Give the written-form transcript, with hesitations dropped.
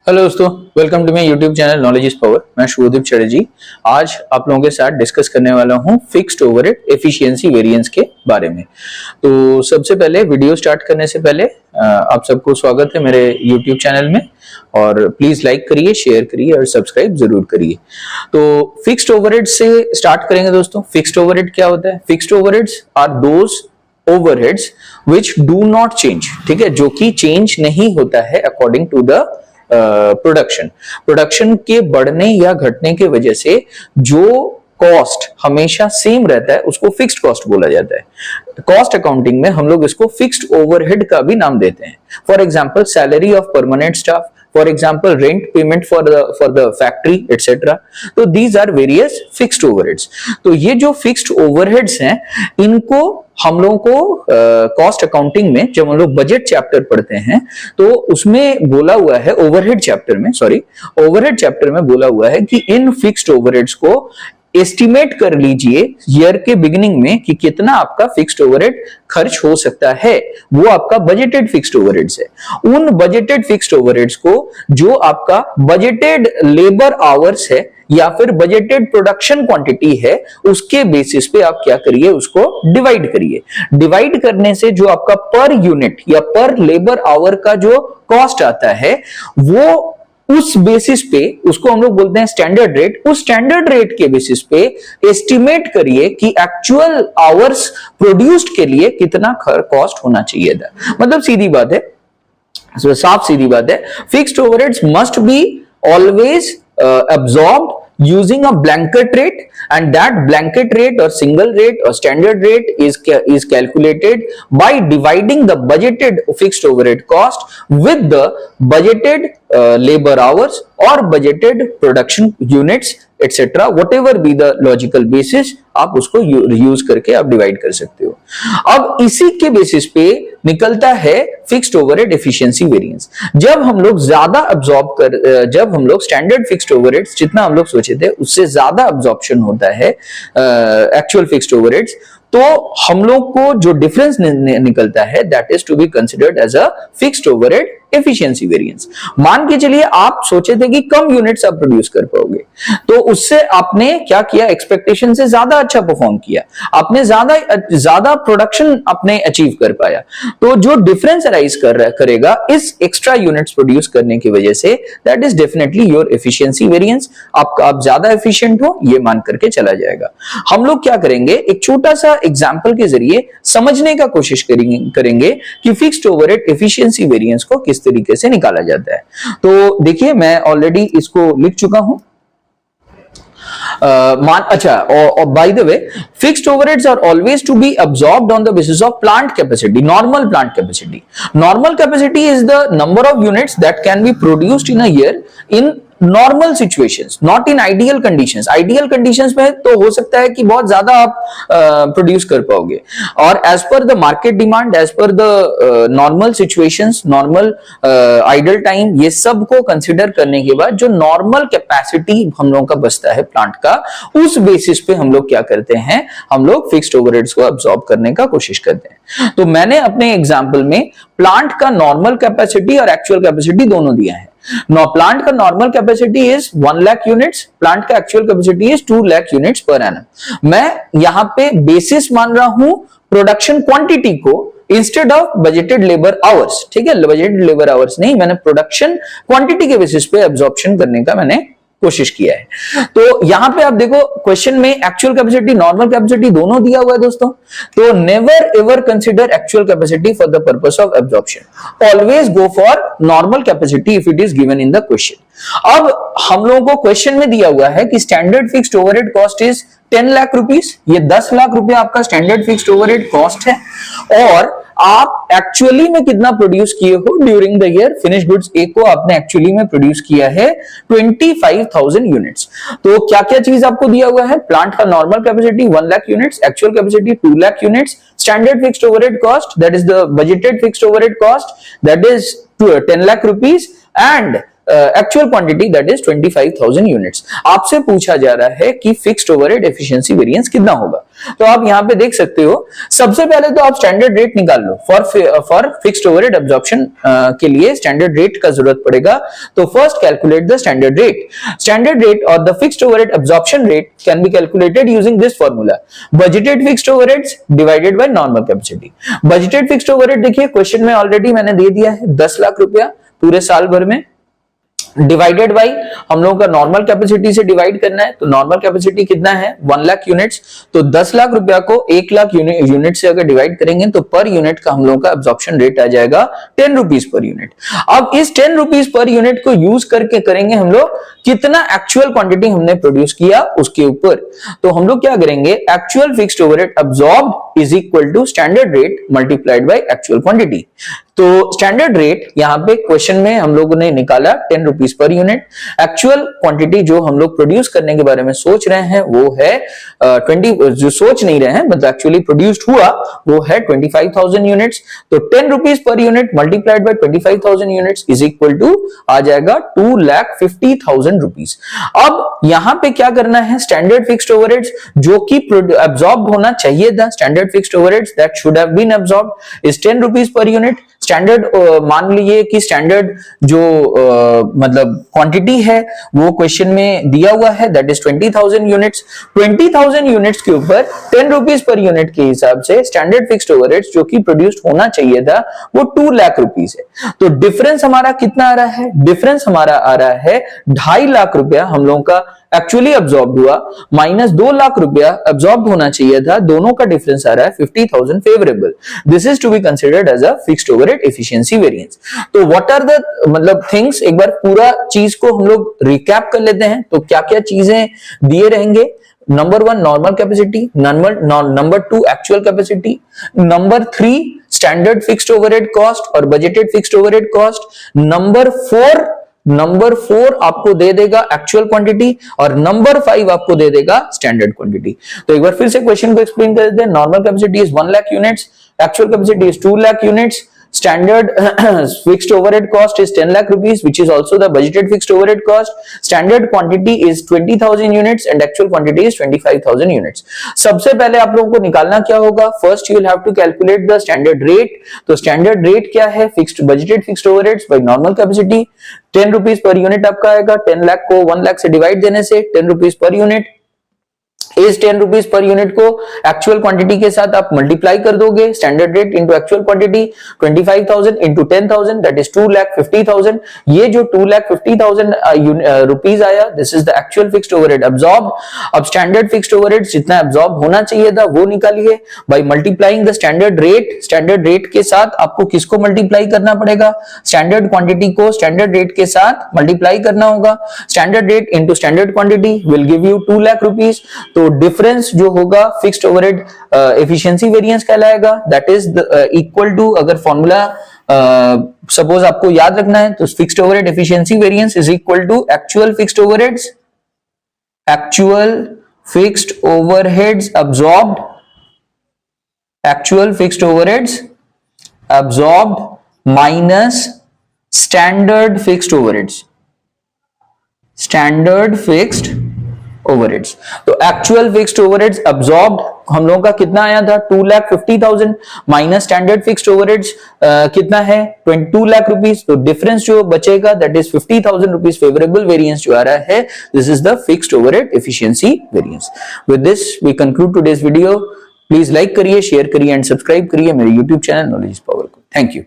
Hello दोस्तों, welcome to my YouTube channel knowledge is power. मैं शुभदीप चटर्जी आज आप लोगों के साथ डिस्कस करने वाला हूं फिक्स्ड ओवरहेड एफिशिएंसी वेरिएंस के बारे में। तो सबसे पहले वीडियो स्टार्ट करने से पहले आप सबको स्वागत है मेरे यूट्यूब चैनल में, और प्लीज लाइक करिए, शेयर करिए और सब्सक्राइब जरूर करिए। तो फिक्स्ड ओवरहेड से स्टार्ट करेंगे दोस्तों। फिक्स्ड ओवरहेड क्या होता है? Fixed overheads are those overheads which do not change, ठीक है, जो कि चेंज नहीं होता है अकॉर्डिंग टू द प्रोडक्शन के बढ़ने या घटने के वजह से जो कॉस्ट हमेशा सेम रहता है उसको फिक्स्ड कॉस्ट बोला जाता है। कॉस्ट अकाउंटिंग में हम लोग इसको फिक्स्ड ओवरहेड का भी नाम देते हैं। For example salary of permanent staff, for example rent payment for the factory etc. तो these are various fixed overheads। तो ये जो fixed overheads हैं इनको हम लोगों को कॉस्ट अकाउंटिंग में जब हम लोग बजट चैप्टर पढ़ते हैं तो उसमें बोला हुआ है, ओवरहेड चैप्टर में बोला हुआ है कि इन फिक्स्ड ओवरहेड्स को एस्टिमेट कर लीजिए ईयर के बिगिनिंग में कि कितना आपका फिक्स्ड ओवरहेड खर्च हो सकता है। वो आपका बजटेड फिक्स्ड ओवरहेड्स है। उन बजटेड फिक्स्ड ओवरहेड्स को जो आपका बजटेड लेबर आवर्स है या फिर बजटेड प्रोडक्शन क्वांटिटी है उसके बेसिस पे आप क्या करिए, उसको डिवाइड करिए। डिवाइड करने से जो आपका पर यूनिट या पर लेबर आवर का जो कॉस्ट आता है वो उस बेसिस पे, उसको हम लोग बोलते हैं स्टैंडर्ड रेट, उस स्टैंडर्ड रेट के बेसिस पे एस्टिमेट करिए कि एक्चुअल आवर्स प्रोड्यूस्ड के लिए कितना कॉस्ट होना चाहिए था। मतलब सीधी बात है, साफ सीधी बात है, fixed overheads must be always absorbed using a blanket rate, and that blanket rate or single rate or standard rate is calculated by dividing the budgeted fixed overhead cost with the budgeted labor hours or budgeted production units etc. whatever be the logical basis, आप उसको use करके आप divide कर सकते हो। अब इसी के बेसिस पे निकलता है फिक्स्ड ओवरहेड एफिशिएंसी वेरिएंस। जब हम लोग जब हम लोग स्टैंडर्ड फिक्स्ड ओवरहेड्स जितना हम लोग सोचे थे उससे ज्यादा अब्जॉर्प्शन होता है एक्चुअल फिक्स्ड ओवरहेड्स, तो हम लोग को जो डिफरेंस निकलता है that is to be considered as a fixed overhead efficiency variance. मान के चलिए आप सोचे थे कि कम यूनिट्स आप प्रोड्यूस कर पाओगे, तो उससे आपने क्या किया, एक्सपेक्टेशन से ज्यादा अच्छा परफॉर्म किया, आपने ज्यादा प्रोडक्शन आपने अचीव कर पाया। तो जो डिफरेंस अराइज करेगा इस एक्स्ट्रा यूनिट्स प्रोड्यूस करने की वजह से, that is definitely your efficiency variance. आप ज्यादा एफिशिएंट हो ये मान करके चला जाएगा। हम लोग क्या करेंगे, एक छोटा सा एग्जांपल के जरिए समझने का कोशिश करेंगे कि फिक्स्ड ओवरहेड एफिशिएंसी वेरिएंस को किस तरीके से निकाला जाता है। तो देखिए मैं ऑलरेडी इसको लिख चुका हूं। By the way, fixed overheads are always to be absorbed on the basis of plant capacity, normal plant capacity. Normal capacity is the number of units that can be produced in a year in normal situations, not in ideal conditions. Ideal conditions में तो हो सकता है कि बहुत ज्यादा आप produce कर पाओगे, और as per the market demand, as per the normal situations, normal idle time, ये सब को कंसिडर करने के बाद जो नॉर्मल कैपेसिटी हम लोगों का बचता है प्लांट का, उस बेसिस पे हम लोग क्या करते हैं, हम लोग फिक्स्ड ओवरहेड्स को अब्सॉर्ब करने का कोशिश करते हैं। तो मैंने अपने एग्जाम्पल में प्लांट का नॉर्मल कैपेसिटी और एक्चुअल कैपेसिटी दोनों दिया है। प्लांट का normal capacity is 1 lakh units, plant का actual capacity is 2 lakh units per annum. मैं यहां पे बेसिस मान रहा हूं प्रोडक्शन क्वांटिटी को instead of budgeted labour hours, ठीक है, बजटेड लेबर आवर्स नहीं, मैंने प्रोडक्शन क्वांटिटी के बेसिस पे एब्जॉर्प्शन करने का मैंने कोशिश किया है। तो यहां पे आप देखो क्वेश्चन में एक्चुअल कैपेसिटी, नॉर्मल कैपेसिटी दोनों दिया हुआ है दोस्तों। तो never ever consider actual capacity for the purpose of absorption, always go for normal capacity if it is given in the question. अब हम लोगों को क्वेश्चन में दिया हुआ है कि standard fixed overhead cost is 10 lakh rupees, ये 10 लाख रुपए आपका स्टैंडर्ड फिक्स्ड ओवरहेड कॉस्ट है, और आप एक्चुअली में कितना प्रोड्यूस किए हो during the year, finish goods A को आपने एक्चुअली में प्रोड्यूस किया है 25,000 यूनिट्स। तो क्या क्या चीज आपको दिया हुआ है, प्लांट का normal capacity 1 lakh units, actual capacity 2 lakh units, standard fixed overhead cost that is the budgeted fixed overhead cost that is 10 lakh rupees, and actual quantity that is 25,000 units. आपसे पूछा जा रहा है कि फिक्स्ड ओवरहेड एफिशिएंसी वेरिएंस कितना होगा। तो आप यहां पे देख सकते हो, सबसे पहले तो आप स्टैंडर्ड रेट निकाल लो। फॉर फिक्स्ड ओवरहेड एब्जॉर्प्शन के लिए स्टैंडर्ड रेट का जरूरत पड़ेगा। तो first calculate the standard rate. Standard rate और the fixed overhead absorption rate can be calculated using this formula, budgeted fixed overheads divided by normal capacity. Budgeted fixed overhead देखिए question में already मैंने दे दिया है 10 लाख रुपया पूरे साल भर में, डिवाइडेड बाई हम लोगों का नॉर्मल कैपेसिटी से डिवाइड करना है। तो नॉर्मल कैपेसिटी कितना है 1 लाख यूनिट्स। तो 10 लाख रुपया को 1 लाख यूनिट से अगर डिवाइड करेंगे तो पर यूनिट का हम लोगों का एब्जॉर्प्शन रेट आ जाएगा 10 रुपीज पर यूनिट। अब इस 10 रुपीज पर यूनिट को यूज करके करेंगे हम लोग कितना एक्चुअल क्वांटिटी हमने प्रोड्यूस किया उसके ऊपर। तो हम लोग क्या करेंगे, actual fixed overhead absorbed is equal to standard rate multiplied by actual quantity. तो स्टैंडर्ड रेट यहां पे क्वेश्चन में हम लोगों ने निकाला 10 rupees per unit. Actual quantity जो हम लोग प्रोड्यूस करने के बारे में सोच रहे हैं वो है 20, जो सोच नहीं रहे हैं मतलब एक्चुअली प्रोड्यूस्ड हुआ वो है 25,000 यूनिट्स। तो 10 rupees per unit multiplied by 25,000 units is equal to आ जाएगा 2,50,000 रुपीज। अब यहां पे क्या करना है, स्टैंडर्ड फिक्स्ड ओवरहेड्स जो कि एब्जॉर्ब होना चाहिए था, standard fixed overheads that should have been absorbed is 10 rupees per unit. Standard मान लीजिए कि स्टैंडर्ड जो मतलब क्वांटिटी है वो क्वेश्चन में दिया हुआ है दैट इज 20,000 यूनिट्स। 20,000 यूनिट्स के ऊपर 10 रुपीज पर यूनिट के हिसाब से स्टैंडर्ड फिक्स्ड ओवरहेड्स जो कि प्रोड्यूस्ड होना चाहिए था वो 2 लाख रुपीज है। तो डिफरेंस हमारा कितना आ रहा है, डिफरेंस हमारा आ रहा है 2.5 लाख रुपया हम लोगों का एक्चुअली अब्सॉर्ब हुआ माइनस 2 लाख रुपया अब्सॉर्ब होना चाहिए था, दोनों का डिफरेंस आ रहा है 50,000 favourable. This is to be considered as a fixed overhead efficiency variance. तो व्हाट आर द मतलब थिंग्स, एक बार पूरा चीज को हम लोग रिकैप कर लेते हैं। तो क्या क्या चीजें दिए रहेंगे, number 1 normal capacity, number 2 actual capacity, number 3 standard fixed overhead cost और budgeted fixed overhead cost, number 4 आपको दे देगा एक्चुअल क्वांटिटी और नंबर 5 आपको दे देगा स्टैंडर्ड क्वांटिटी। तो एक बार फिर से क्वेश्चन को एक्सप्लेन कर देते हैं। Normal capacity is 1 lakh units, actual capacity is 2 lakh units, standard fixed overhead cost is 10 lakh rupees which is also the budgeted fixed overhead cost, standard quantity is 20,000 units and actual quantity is 25,000 units। सबसे पहले आप लोगों को निकालना क्या होगा, first you will have to calculate the standard rate. तो standard rate क्या है, fixed budgeted fixed overheads by normal capacity. 10 rupees per unit आपका आएगा, 10 लाख को 1 लाख से डिवाइड देने से 10 रुपीज पर यूनिट इस 10 रुपीज पर यूनिट को एक्चुअल क्वांटिटी के साथ आप मल्टीप्लाई कर दोगे, standard rate into actual quantity 25,000 into 10,000 that is 2,50,000। ये जो 2,50,000 रुपीज आया this is the actual fixed overhead absorb. अब स्टैंडर्ड फिक्स्ड ओवरहेड जितना अब्सॉर्ब होना चाहिए था वो निकालिए by multiplying the standard rate. Standard rate के साथ आपको किसको मल्टीप्लाई करना पड़ेगा, स्टैंडर्ड क्वांटिटी को स्टैंडर्ड रेट के साथ मल्टीप्लाई करना होगा। Standard rate into standard quantity will give you 2 lakh rupees. तो डिफरेंस जो होगा फिक्स्ड ओवरहेड एफिशिएंसी वेरिएंस कहलाएगा दैट इज इक्वल टू, अगर फॉर्मूला सपोज आपको याद रखना है तो fixed overhead efficiency variance is equal to actual fixed overheads, actual fixed overheads absorbed, actual fixed overheads absorbed minus standard fixed overheads, standard fixed overheads. तो actual fixed overheads absorbed हम लोगों का कितना आया था 2,50,000 माइनस स्टैंडर्ड फिक्स्ड ओवरहेड्स कितना है 22 lakh rupees. तो डिफरेंस जो बचेगा that is 50,000 rupees favourable variance जो आ रहा है, this is the fixed overhead efficiency variance. With this we conclude today's video. Please like करिए, शेयर करिए एंड सब्सक्राइब करिए मेरे YouTube channel knowledge is power को। Thank you.